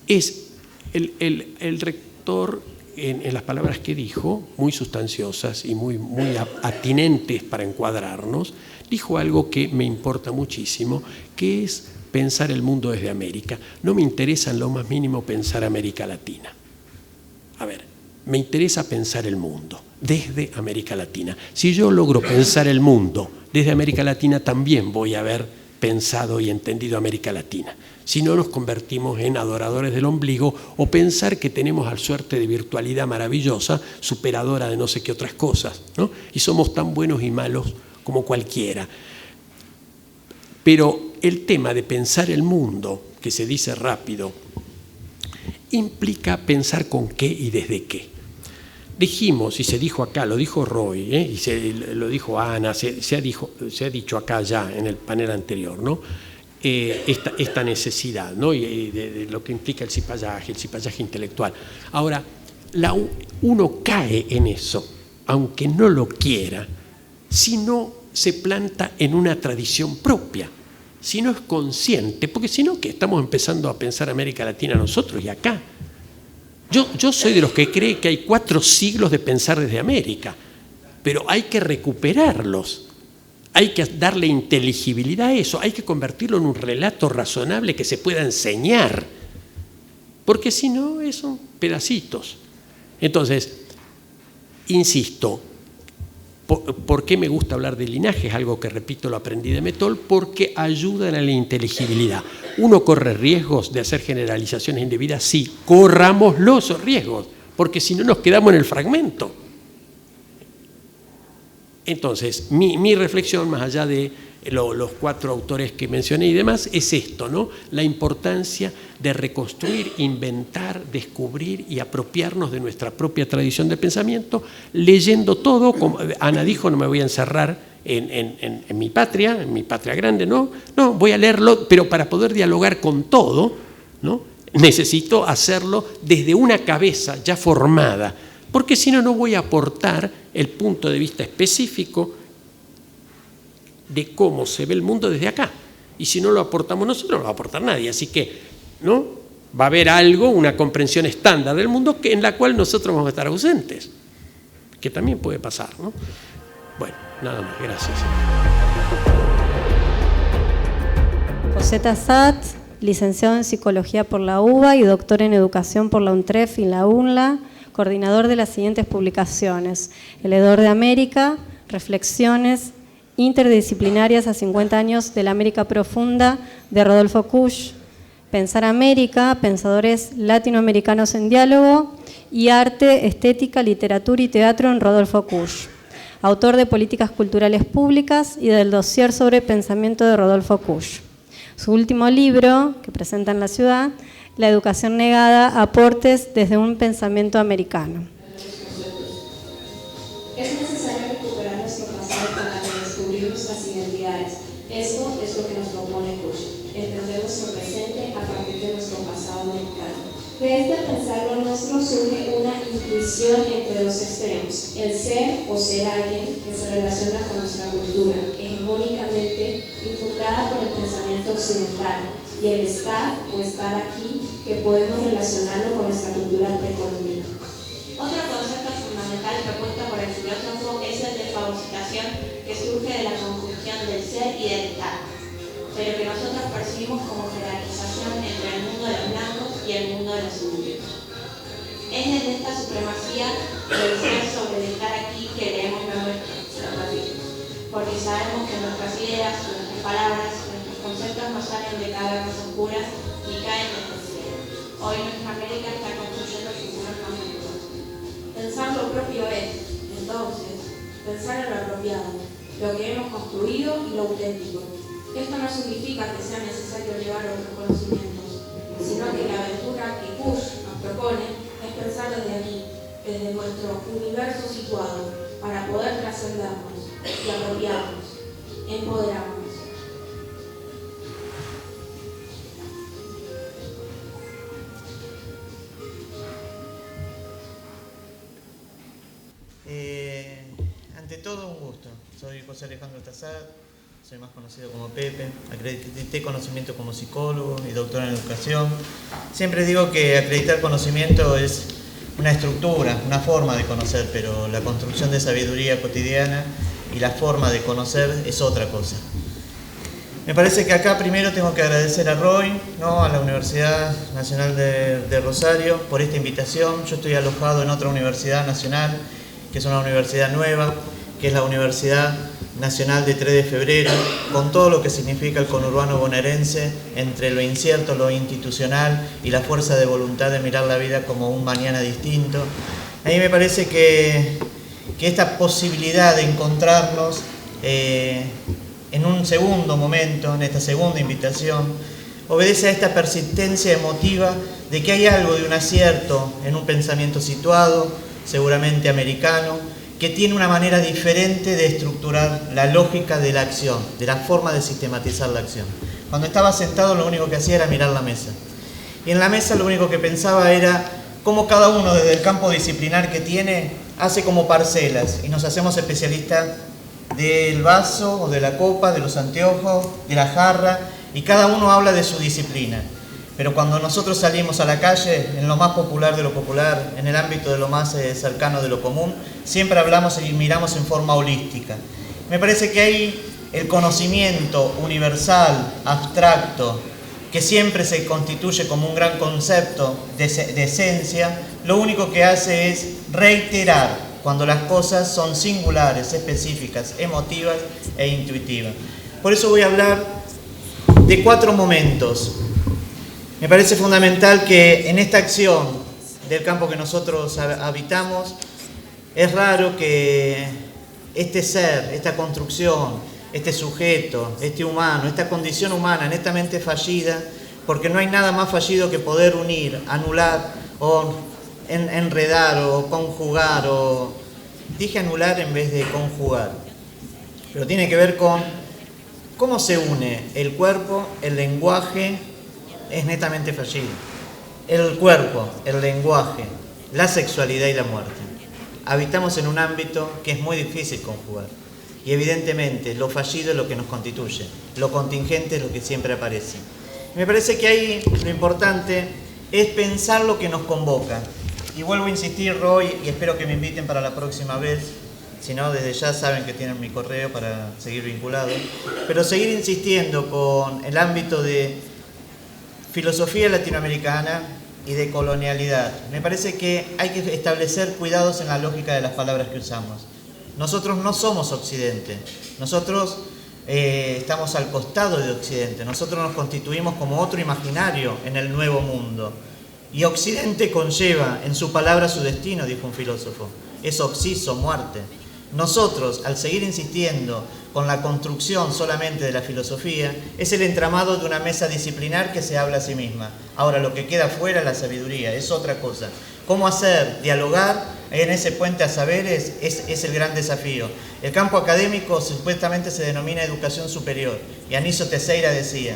es, el rector, en las palabras que dijo, muy sustanciosas y muy atinentes para encuadrarnos, dijo algo que me importa muchísimo, que es pensar el mundo desde América. No me interesa en lo más mínimo pensar América Latina. A ver, me interesa pensar el mundo desde América Latina. Si yo logro pensar el mundo desde América Latina, también voy a haber pensado y entendido América Latina. Si no, nos convertimos en adoradores del ombligo o pensar que tenemos la suerte de virtualidad maravillosa, superadora de no sé qué otras cosas, ¿no? Y somos tan buenos y malos como cualquiera. Pero el tema de pensar el mundo, que se dice rápido, implica pensar con qué y desde qué. Dijimos, y se dijo acá, lo dijo Roy, y lo dijo Ana, se ha dicho acá ya en el panel anterior, ¿no? Esta necesidad, ¿no? Y de lo que implica el cipallaje intelectual. Ahora, uno cae en eso, aunque no lo quiera, si no se planta en una tradición propia, si no es consciente, porque si no, que estamos empezando a pensar América Latina nosotros y acá. Yo soy de los que cree que hay 4 siglos de pensar desde América. pero hay que recuperarlos. Hay que darle inteligibilidad a eso, hay que convertirlo en un relato razonable que se pueda enseñar, porque si no, son pedacitos. Entonces, insisto, ¿por qué me gusta hablar de linaje? Es algo que, repito, lo aprendí de Mettol, porque ayudan a la inteligibilidad. Uno corre riesgos de hacer generalizaciones indebidas, sí, corramos los riesgos, porque si no nos quedamos en el fragmento. Entonces, mi reflexión, más allá de los 4 autores que mencioné y demás, es esto, ¿no? La importancia de reconstruir, inventar, descubrir y apropiarnos de nuestra propia tradición de pensamiento, leyendo todo, como Ana dijo, no me voy a encerrar en mi patria grande, no, voy a leerlo, pero para poder dialogar con todo, ¿no? Necesito hacerlo desde una cabeza ya formada, porque si no, no voy a aportar el punto de vista específico de cómo se ve el mundo desde acá. Y si no lo aportamos nosotros, no lo va a aportar nadie. Así que, ¿no? Va a haber algo, una comprensión estándar del mundo en la cual nosotros vamos a estar ausentes, que también puede pasar, ¿no? Bueno, nada más, gracias. José Tassat, licenciado en Psicología por la UBA y doctor en Educación por la UNTREF y la UNLA, coordinador de las siguientes publicaciones: El Hedor de América, Reflexiones interdisciplinarias a 50 años de la América Profunda, de Rodolfo Kusch; Pensar América, Pensadores Latinoamericanos en Diálogo; y Arte, Estética, Literatura y Teatro en Rodolfo Kusch. Autor de Políticas Culturales Públicas y del dossier sobre pensamiento de Rodolfo Kusch. Su último libro, que presenta en la ciudad, La educación negada, aportes desde un pensamiento americano. Es necesario recuperar nuestro pasado para redescubrir nuestras identidades. Esto es lo que nos propone Kusch, entender nuestro presente a partir de nuestro pasado americano. De este pensar lo nuestro surge una intuición entre dos extremos: el ser o ser alguien que se relaciona con nuestra cultura, hegemónicamente infundada por el pensamiento occidental, y el estar o estar aquí, que podemos relacionarlo con nuestra cultura precolombina. Otro concepto fundamental propuesto por el filósofo es el de fagocitación, que surge de la conjunción del ser y del estar, pero que nosotros percibimos como jerarquización entre el mundo de los blancos y el mundo de los indios. Es desde esta supremacía del ser sobre el estar aquí que leemos nuestros capítulos, porque sabemos que nuestras ideas, nuestras palabras, nuestros conceptos no salen de cavernas oscuras ni caen desde el cielo. Hoy nuestra América está construyendo futuros más seguros. Pensar lo propio es, entonces, pensar en lo apropiado, lo que hemos construido y lo auténtico. Esto no significa que sea necesario llevar otros conocimientos, sino que la aventura que Kusch nos propone es pensar desde aquí, desde nuestro universo situado, para poder trascendernos y apropiarnos, empoderarnos. Ante todo, un gusto. Soy José Alejandro Tassat, soy más conocido como Pepe. Acredité conocimiento como psicólogo y doctor en educación. Siempre digo que acreditar conocimiento es una estructura, una forma de conocer, pero la construcción de sabiduría cotidiana y la forma de conocer es otra cosa. Me parece que acá primero tengo que agradecer a Roy, a la Universidad Nacional de Rosario, por esta invitación. Yo estoy alojado en otra universidad nacional, que es una universidad nueva, que es la Universidad Nacional de 3 de Febrero, con todo lo que significa el conurbano bonaerense, entre lo incierto, lo institucional y la fuerza de voluntad de mirar la vida como un mañana distinto. A mí me parece que esta posibilidad de encontrarnos en un segundo momento, en esta segunda invitación, obedece a esta persistencia emotiva de que hay algo de un acierto en un pensamiento situado, seguramente americano, que tiene una manera diferente de estructurar la lógica de la acción, de la forma de sistematizar la acción. Cuando estaba sentado, lo único que hacía era mirar la mesa. Y en la mesa lo único que pensaba era cómo cada uno, desde el campo disciplinar que tiene, hace como parcelas, y nos hacemos especialistas del vaso o de la copa, de los anteojos, de la jarra, y cada uno habla de su disciplina. Pero cuando nosotros salimos a la calle, en lo más popular de lo popular, en el ámbito de lo más cercano de lo común, siempre hablamos y miramos en forma holística. Me parece que ahí el conocimiento universal, abstracto, que siempre se constituye como un gran concepto de esencia, lo único que hace es reiterar cuando las cosas son singulares, específicas, emotivas e intuitivas. Por eso voy a hablar de 4 momentos. Me parece fundamental que en esta acción del campo que nosotros habitamos, es raro que este ser, esta construcción, este sujeto, este humano, esta condición humana netamente fallida, porque no hay nada más fallido que poder unir, anular o enredar o conjugar, o dije anular en vez de conjugar, pero tiene que ver con cómo se une el cuerpo, el lenguaje, es netamente fallido. El cuerpo, el lenguaje, la sexualidad y la muerte. Habitamos en un ámbito que es muy difícil conjugar. Y evidentemente lo fallido es lo que nos constituye, lo contingente es lo que siempre aparece. Me parece que ahí lo importante es pensar lo que nos convoca. Y vuelvo a insistir, Roy, y espero que me inviten para la próxima vez. Si no, desde ya saben que tienen mi correo para seguir vinculado. Pero seguir insistiendo con el ámbito de filosofía latinoamericana y de colonialidad. Me parece que hay que establecer cuidados en la lógica de las palabras que usamos. Nosotros no somos Occidente, nosotros estamos al costado de Occidente, nosotros nos constituimos como otro imaginario en el nuevo mundo. Y Occidente conlleva en su palabra su destino, dijo un filósofo, es oxiso, muerte. Nosotros, al seguir insistiendo con la construcción solamente de la filosofía, es el entramado de una mesa disciplinar que se habla a sí misma. Ahora, lo que queda fuera es la sabiduría, es otra cosa. ¿Cómo hacer? Dialogar en ese puente a saberes es el gran desafío. El campo académico supuestamente se denomina educación superior. Y Anísio Teixeira decía,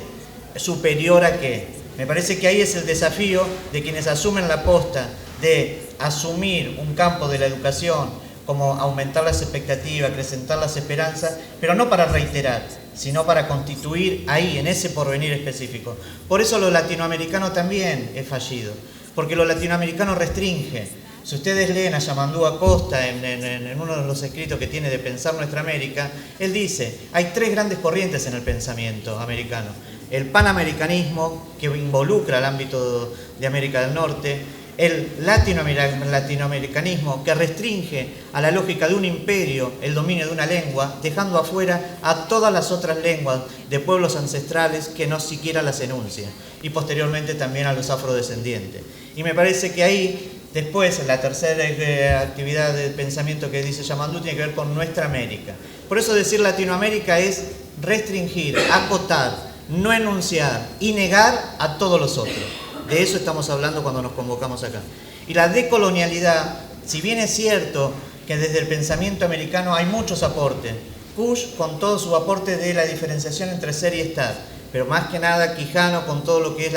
¿superior a qué? Me parece que ahí es el desafío de quienes asumen la posta de asumir un campo de la educación como aumentar las expectativas, acrecentar las esperanzas, pero no para reiterar, sino para constituir ahí, en ese porvenir específico. Por eso lo latinoamericano también es fallido, porque lo latinoamericano restringe. Si ustedes leen a Yamandú Acosta en uno de los escritos que tiene de Pensar Nuestra América, él dice, hay 3 grandes corrientes en el pensamiento americano. El panamericanismo, que involucra el ámbito de América del Norte, el latinoamericanismo, que restringe a la lógica de un imperio el dominio de una lengua, dejando afuera a todas las otras lenguas de pueblos ancestrales que no siquiera las enuncian, y posteriormente también a los afrodescendientes. Y me parece que ahí, después, la tercera actividad del pensamiento que dice Yamandú tiene que ver con nuestra América. Por eso decir Latinoamérica es restringir, acotar, no enunciar y negar a todos los otros. De eso estamos hablando cuando nos convocamos acá. Y la decolonialidad, si bien es cierto que desde el pensamiento americano hay muchos aportes, Kush con todo su aporte de la diferenciación entre ser y estar, pero más que nada Quijano con todo lo que es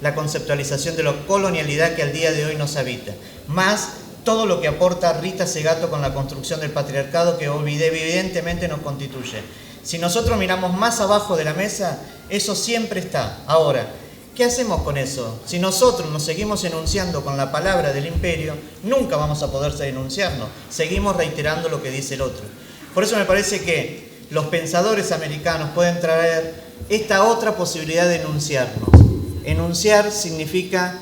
la conceptualización de la colonialidad que al día de hoy nos habita, más todo lo que aporta Rita Segato con la construcción del patriarcado que evidentemente nos constituye. Si nosotros miramos más abajo de la mesa, eso siempre está. Ahora, ¿qué hacemos con eso? Si nosotros nos seguimos enunciando con la palabra del imperio, nunca vamos a poder enunciarnos. Seguimos reiterando lo que dice el otro. Por eso me parece que los pensadores americanos pueden traer esta otra posibilidad de enunciarnos. Enunciar significa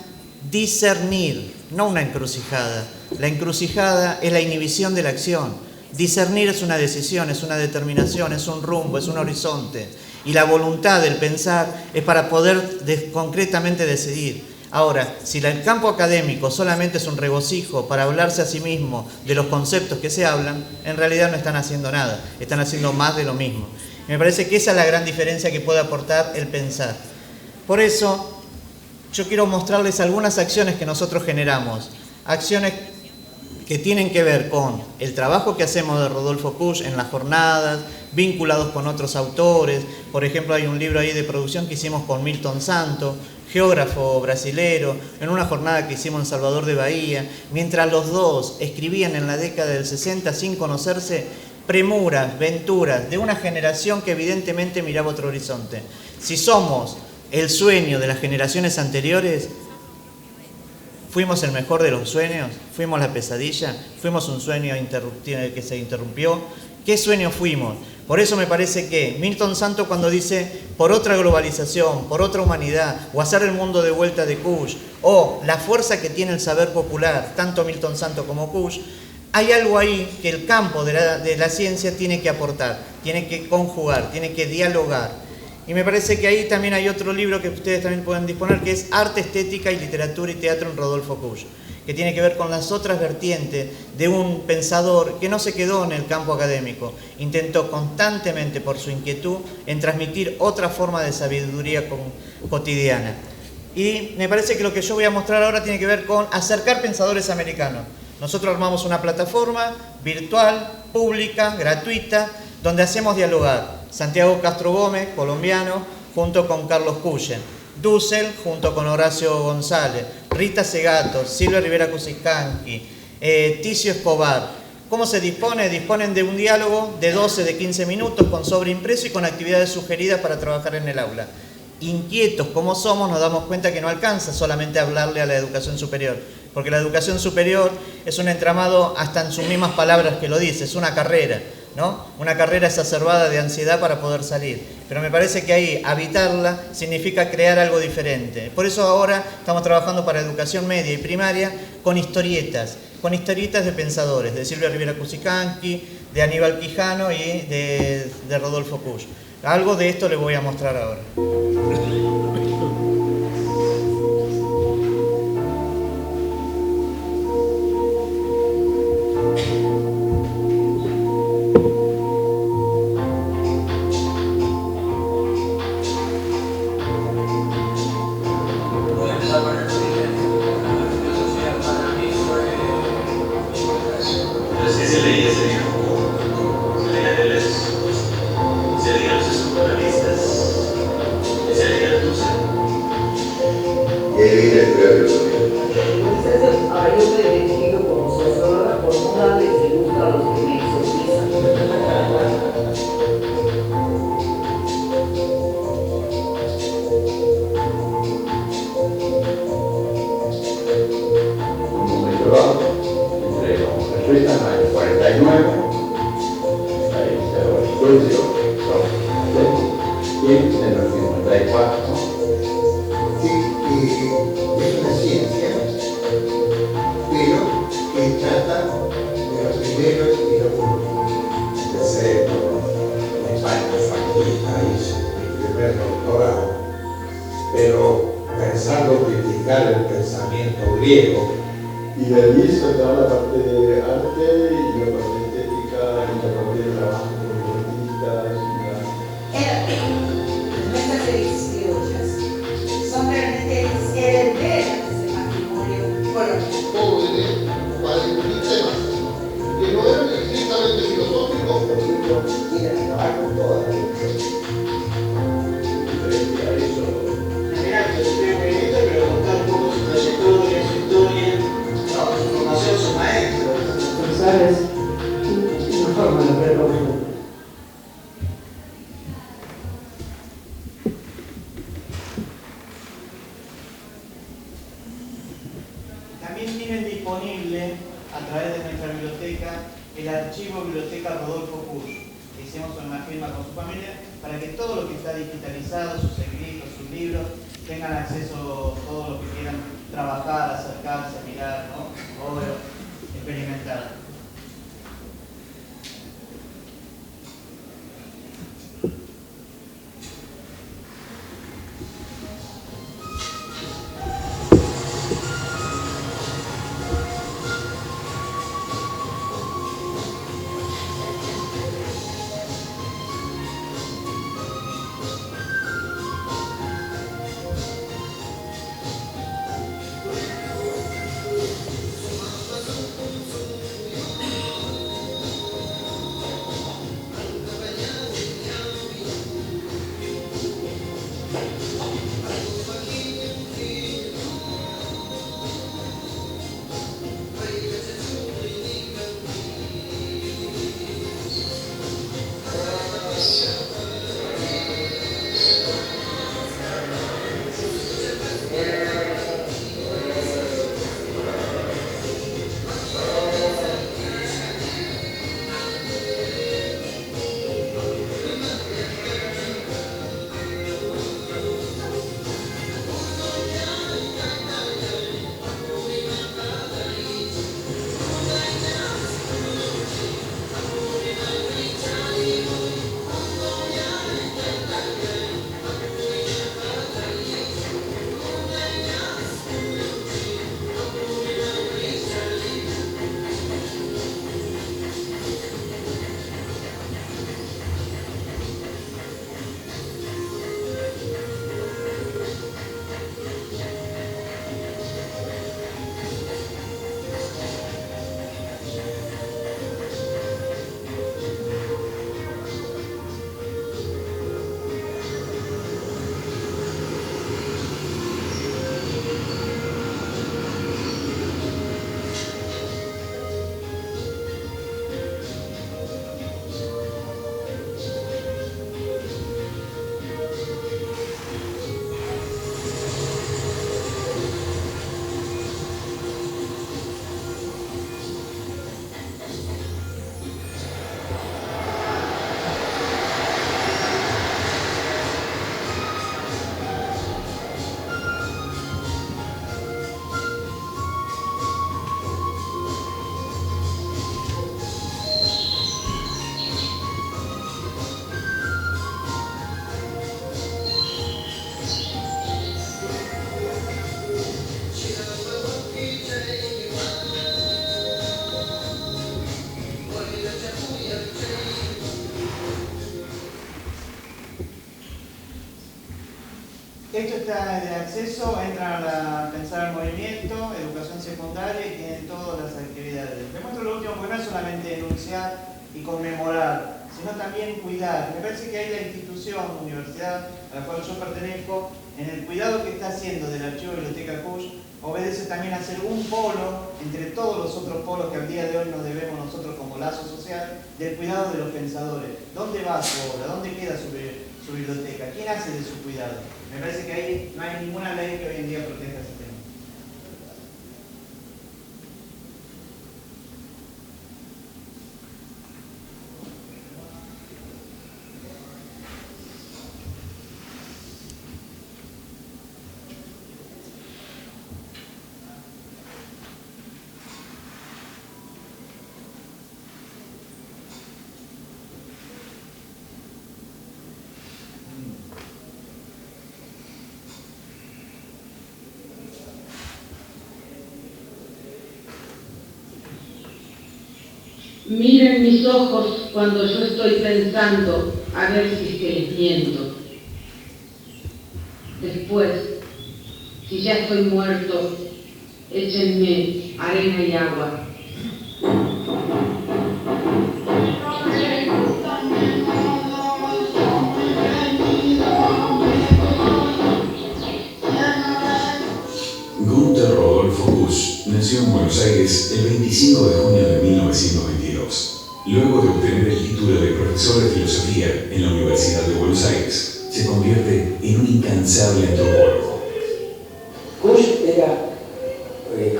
discernir, no una encrucijada. La encrucijada es la inhibición de la acción. Discernir es una decisión, es una determinación, es un rumbo, es un horizonte. Y la voluntad del pensar es para poder concretamente decidir. Ahora, si el campo académico solamente es un regocijo para hablarse a sí mismo de los conceptos que se hablan, en realidad no están haciendo nada, están haciendo más de lo mismo. Y me parece que esa es la gran diferencia que puede aportar el pensar. Por eso, yo quiero mostrarles algunas acciones que nosotros generamos, acciones que tienen que ver con el trabajo que hacemos de Rodolfo Kusch en las jornadas, vinculados con otros autores. Por ejemplo, hay un libro ahí de producción que hicimos con Milton Santos, geógrafo brasilero, en una jornada que hicimos en Salvador de Bahía, mientras los dos escribían en la década del 60 sin conocerse premuras, venturas de una generación que evidentemente miraba otro horizonte. Si somos el sueño de las generaciones anteriores, ¿fuimos el mejor de los sueños? ¿Fuimos la pesadilla? ¿Fuimos un sueño que se interrumpió? ¿Qué sueño fuimos? Por eso me parece que Milton Santos, cuando dice por otra globalización, por otra humanidad, o hacer el mundo de vuelta de Kusch, o la fuerza que tiene el saber popular, tanto Milton Santos como Kusch, hay algo ahí que el campo de la ciencia tiene que aportar, tiene que conjugar, tiene que dialogar. Y me parece que ahí también hay otro libro que ustedes también pueden disponer, que es Arte, Estética y Literatura y Teatro en Rodolfo Kusch, que tiene que ver con las otras vertientes de un pensador que no se quedó en el campo académico, intentó constantemente por su inquietud en transmitir otra forma de sabiduría cotidiana. Y me parece que lo que yo voy a mostrar ahora tiene que ver con acercar pensadores americanos. Nosotros armamos una plataforma virtual, pública, gratuita, donde hacemos dialogar Santiago Castro Gómez, colombiano, junto con Carlos Cuyen, Dussel, junto con Horacio González, Rita Segato, Silvia Rivera Cusicanqui, Ticio Escobar. ¿Cómo se dispone? Disponen de un diálogo de 12, de 15 minutos con sobreimpreso y con actividades sugeridas para trabajar en el aula. Inquietos como somos, nos damos cuenta que no alcanza solamente hablarle a la educación superior, porque la educación superior es un entramado, hasta en sus mismas palabras que lo dice, es una carrera, ¿no? Una carrera exacerbada de ansiedad para poder salir. Pero me parece que ahí habitarla significa crear algo diferente. Por eso ahora estamos trabajando para educación media y primaria con historietas de pensadores, de Silvia Rivera Cusicanqui, de Aníbal Quijano y de Rodolfo Kusch. Algo de esto les voy a mostrar ahora. También tienen disponible a través de nuestra biblioteca el archivo Biblioteca Rodolfo Kusch, que hicimos una firma con su familia, para que todo lo que está digitalizado, sus escritos, sus libros, tengan acceso todos los que quieran trabajar, acercarse, mirar, ¿no? O experimentar. Esto está de acceso, entran a pensar el movimiento, educación secundaria y tienen todas las actividades. Les muestro lo último, porque no es solamente enunciar y conmemorar, sino también cuidar. Me parece que hay la institución, universidad a la cual yo pertenezco, en el cuidado que está haciendo del archivo de Biblioteca Cush, obedece también a ser un polo entre todos los otros polos que al día de hoy nos debemos nosotros como lazo social, del cuidado de los pensadores. ¿Dónde va su obra? ¿Dónde queda su biblioteca? ¿Quién hace de su cuidado? Me parece que ahí no hay ninguna ley que hoy en día proteja ese tema. Miren mis ojos cuando yo estoy pensando, a ver si es que les miento. Después, si ya estoy muerto, échenme arena y agua. Günter Rodolfo Kusch nació en Buenos Aires el 25 de junio de 1922. Luego de obtener el título de profesor de filosofía en la Universidad de Buenos Aires, se convierte en un incansable antropólogo. Kusch era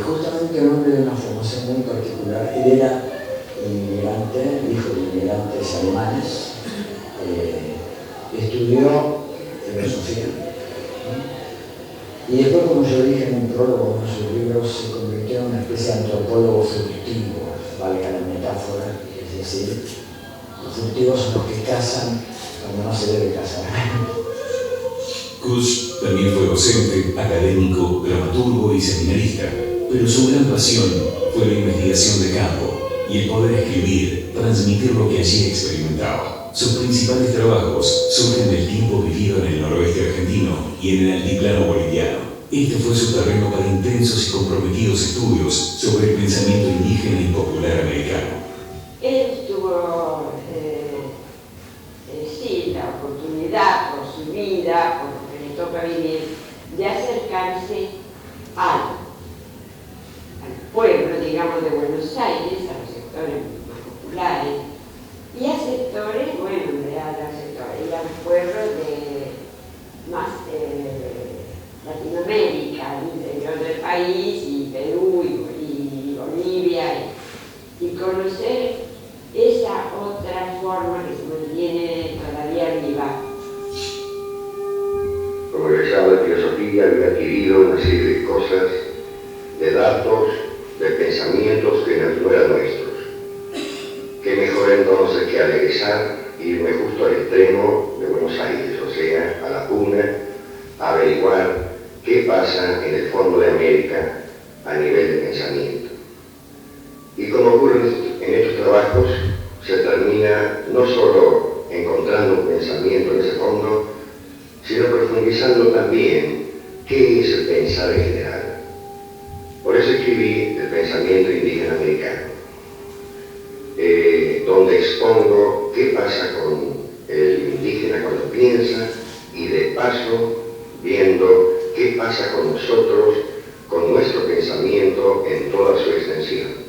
justamente un hombre de una formación muy particular. Él era inmigrante, hijo de inmigrantes alemanes, estudió filosofía. Y después, como yo dije en un prólogo de uno de sus libros, se convirtió en una especie de antropólogo furtivo, valga la metáfora, es decir, los furtivos son los que cazan cuando no se debe cazar. Kusch también fue docente, académico, dramaturgo y seminarista, pero su gran pasión fue la investigación de campo y el poder escribir, transmitir lo que allí experimentaba. Sus principales trabajos surgen del tiempo vivido en el noroeste argentino y en el altiplano boliviano. Este fue su terreno para intensos y comprometidos estudios sobre el pensamiento indígena y popular americano. Él tuvo sí, la oportunidad por su vida, por lo que le toca vivir, de acercarse al pueblo, digamos, de Buenos Aires, a los sectores más populares, y a sectores, bueno, y a los pueblos de más Latinoamérica, al interior del país, y Perú, y Bolivia, y conocer esa otra forma que se mantiene todavía viva. Como egresado de filosofía, había adquirido una serie de cosas, de datos, de pensamientos que no eran nuestros. Qué mejor entonces que al egresar irme justo al extremo de Buenos Aires, o sea, a la puna, a averiguar qué pasa en el fondo de América a nivel de pensamiento. Y como ocurre en estos trabajos, se termina no solo encontrando un pensamiento en ese fondo, sino profundizando también qué es el pensar en general. Por eso escribí El pensamiento indígena americano, donde expongo qué pasa con el indígena cuando piensa y de paso viendo qué pasa con nosotros, con nuestro pensamiento en toda su extensión.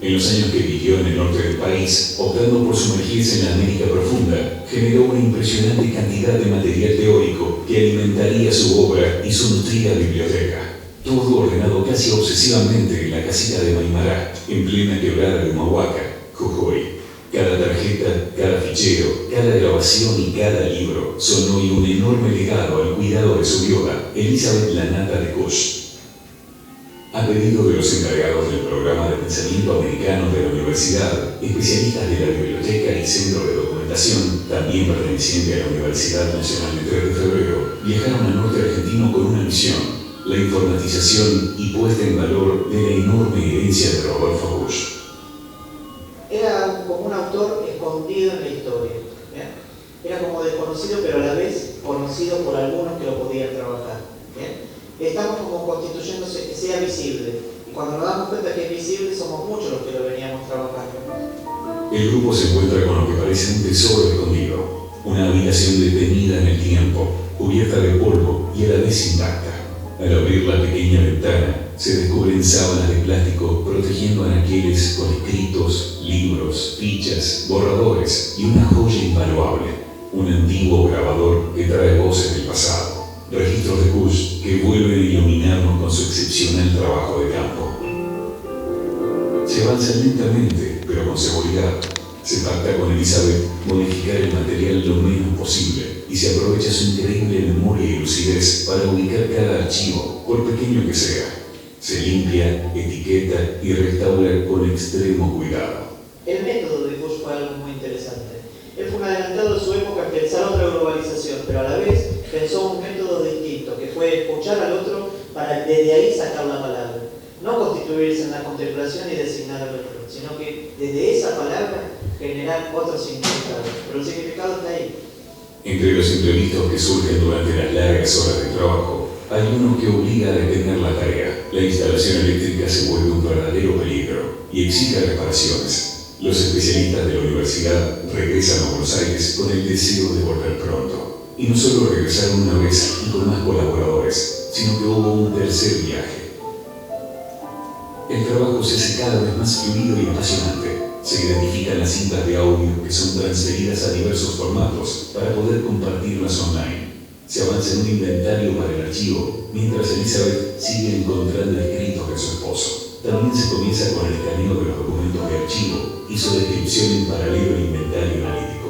En los años que vivió en el norte del país, optando por sumergirse en la América profunda, generó una impresionante cantidad de material teórico que alimentaría su obra y su nutrida biblioteca. Todo ordenado casi obsesivamente en la casita de Maimará, en plena quebrada de Humahuaca, Jujuy. Cada tarjeta, cada fichero, cada grabación y cada libro son hoy un enorme legado al cuidado de su viuda, Elizabeth Lanata de Kusch. A pedido de los encargados del programa de pensamiento americano de la universidad, especialistas de la biblioteca y centro de documentación, también perteneciente a la Universidad Nacional de 3 de Febrero, viajaron al norte argentino con una misión: la informatización y puesta en valor de la enorme herencia de Rodolfo Kusch. Era como un autor escondido en la historia, ¿bien? Era como como desconocido, pero a la vez conocido por algunos que lo podían trabajar. ¿Bien? Estamos como constituyéndose que sea visible. Y cuando nos damos cuenta que es visible, somos muchos los que lo veníamos trabajando. El grupo se encuentra con lo que parece un tesoro escondido, una habitación detenida en el tiempo, cubierta de polvo y a la vez intacta. Al abrir la pequeña ventana, se descubren sábanas de plástico protegiendo anaqueles con escritos, libros, fichas, borradores y una joya invaluable, un antiguo grabador que trae voces del pasado, registros de Kush que vuelven a iluminarnos con su excepcional trabajo de campo. Se avanza lentamente, pero con seguridad. Se pacta con Elizabeth modificar el material lo menos posible y se aprovecha su increíble memoria y lucidez para ubicar cada archivo, por pequeño que sea. Se limpia, etiqueta y restaura con extremo cuidado. El método de Kush fue algo muy interesante. Él fue un adelantado de su época en pensar otra globalización, pero a la vez pensó un método distinto, que fue escuchar al otro para desde ahí sacar la palabra. No constituirse en la contemplación y designar al otro, sino que desde esa palabra generar otro significado. Pero el significado está ahí. Entre los imprevistos que surgen durante las largas horas de trabajo, hay uno que obliga a detener la tarea. La instalación eléctrica se vuelve un verdadero peligro y exige reparaciones. Los especialistas de la universidad regresan a Buenos Aires con el deseo de volver pronto. Y no solo regresaron una vez y con más colaboradores, sino que hubo un tercer viaje. El trabajo se hace cada vez más fluido y apasionante. Se identifican las cintas de audio que son transferidas a diversos formatos para poder compartirlas online. Se avanza en un inventario para el archivo, mientras Elizabeth sigue encontrando escritos de su esposo. También se comienza con el escaneo de los documentos de archivo y su descripción en paralelo al inventario analítico.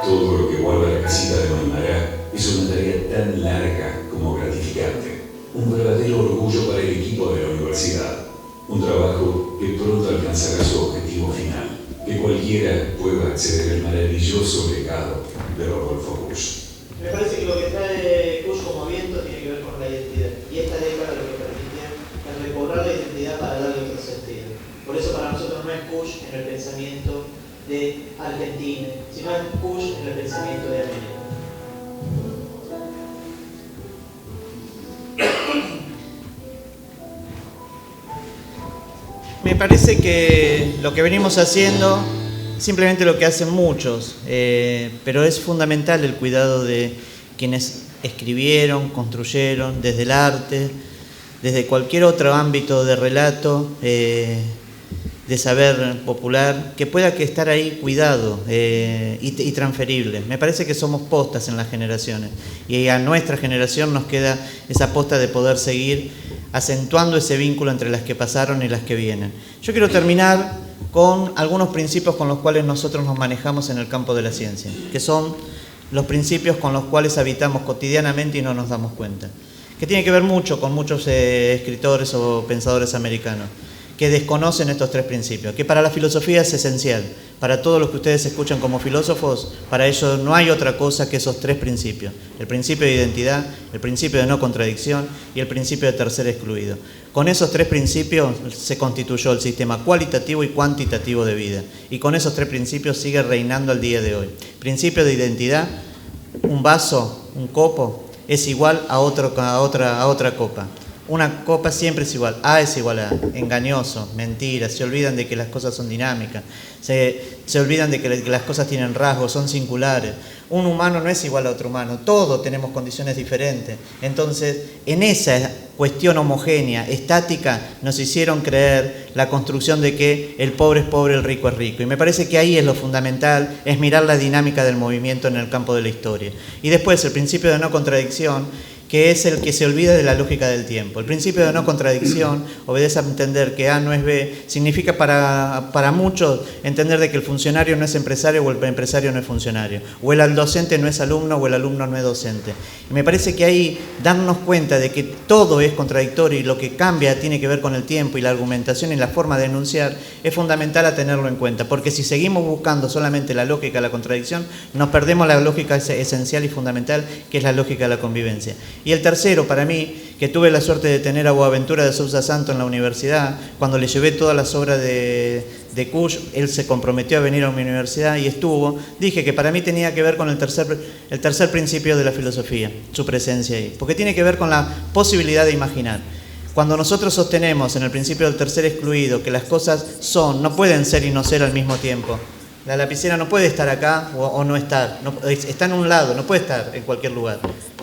Todo lo que guarda la casita de Maimará es una tarea tan larga como gratificante. Un verdadero orgullo para el equipo de la universidad. Un trabajo que pronto alcanzará su objetivo final, que cualquiera pueda acceder al maravilloso legado de Rodolfo Kush. Me parece que lo que trae Kush como viento tiene que ver con la identidad. Y esta década lo que permite es recobrar la identidad para darle otro sentido. Por eso para nosotros no es Kush en el pensamiento de Argentina, sino es Kush en el pensamiento de América. Me parece que lo que venimos haciendo es simplemente lo que hacen muchos, pero es fundamental el cuidado de quienes escribieron, construyeron, desde el arte, desde cualquier otro ámbito de relato, de saber popular, que pueda que estar ahí cuidado y transferible. Me parece que somos postas en las generaciones y a nuestra generación nos queda esa posta de poder seguir acentuando ese vínculo entre las que pasaron y las que vienen. Yo quiero terminar con algunos principios con los cuales nosotros nos manejamos en el campo de la ciencia, que son los principios con los cuales habitamos cotidianamente y no nos damos cuenta, que tiene que ver mucho con muchos escritores o pensadores americanos, que desconocen estos tres principios, que para la filosofía es esencial. Para todos los que ustedes escuchan como filósofos, para ellos no hay otra cosa que esos tres principios. El principio de identidad, el principio de no contradicción y el principio de tercer excluido. Con esos tres principios se constituyó el sistema cualitativo y cuantitativo de vida. Y con esos tres principios sigue reinando al día de hoy. Principio de identidad, un vaso, un copo, es igual a otra copa. Una copa siempre es igual, A es igual a A, engañoso, mentira, se olvidan de que las cosas son dinámicas, se olvidan de que las cosas tienen rasgos, son singulares. Un humano no es igual a otro humano, todos tenemos condiciones diferentes. Entonces, en esa cuestión homogénea, estática, nos hicieron creer la construcción de que el pobre es pobre, el rico es rico. Y me parece que ahí es lo fundamental, es mirar la dinámica del movimiento en el campo de la historia. Y después, el principio de no contradicción, que es el que se olvida de la lógica del tiempo. El principio de no contradicción obedece a entender que A no es B, significa para muchos entender de que el funcionario no es empresario o el empresario no es funcionario, o el docente no es alumno o el alumno no es docente. Y me parece que ahí darnos cuenta de que todo es contradictorio y lo que cambia tiene que ver con el tiempo y la argumentación y la forma de enunciar es fundamental a tenerlo en cuenta, porque si seguimos buscando solamente la lógica de la contradicción, nos perdemos la lógica esencial y fundamental que es la lógica de la convivencia. Y el tercero, para mí, que tuve la suerte de tener a Boaventura de Sousa Santos en la universidad, cuando le llevé todas las obras de Kusch, él se comprometió a venir a mi universidad y estuvo. Dije que para mí tenía que ver con el tercer principio de la filosofía, su presencia ahí, porque tiene que ver con la posibilidad de imaginar. Cuando nosotros sostenemos en el principio del tercer excluido que las cosas no pueden ser y no ser al mismo tiempo. La lapicera no puede estar acá o no estar, está en un lado, no puede estar en cualquier lugar.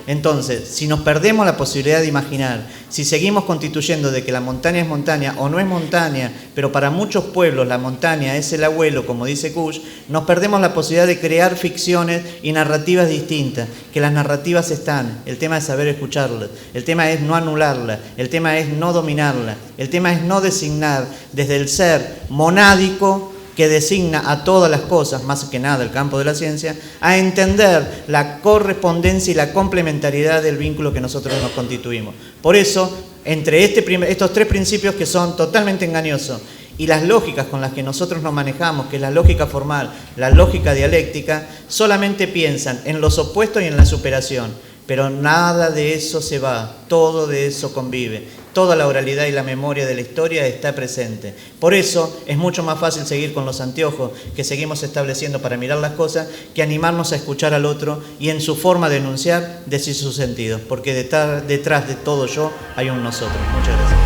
Entonces, si nos perdemos la posibilidad de imaginar, si seguimos constituyendo de que la montaña es montaña o no es montaña, pero para muchos pueblos la montaña es el abuelo, como dice Kusch, nos perdemos la posibilidad de crear ficciones y narrativas distintas, que las narrativas están, el tema es saber escucharlas, el tema es no anularlas, el tema es no dominarlas, el tema es no designar desde el ser monádico, que designa a todas las cosas, más que nada el campo de la ciencia, a entender la correspondencia y la complementariedad del vínculo que nosotros nos constituimos. Por eso, entre estos tres principios que son totalmente engañosos y las lógicas con las que nosotros nos manejamos, que es la lógica formal, la lógica dialéctica, solamente piensan en los opuestos y en la superación, pero nada de eso se va, todo de eso convive. Toda la oralidad y la memoria de la historia está presente. Por eso es mucho más fácil seguir con los anteojos que seguimos estableciendo para mirar las cosas que animarnos a escuchar al otro y en su forma de enunciar decir sus sentidos, porque detrás de todo yo hay un nosotros. Muchas gracias.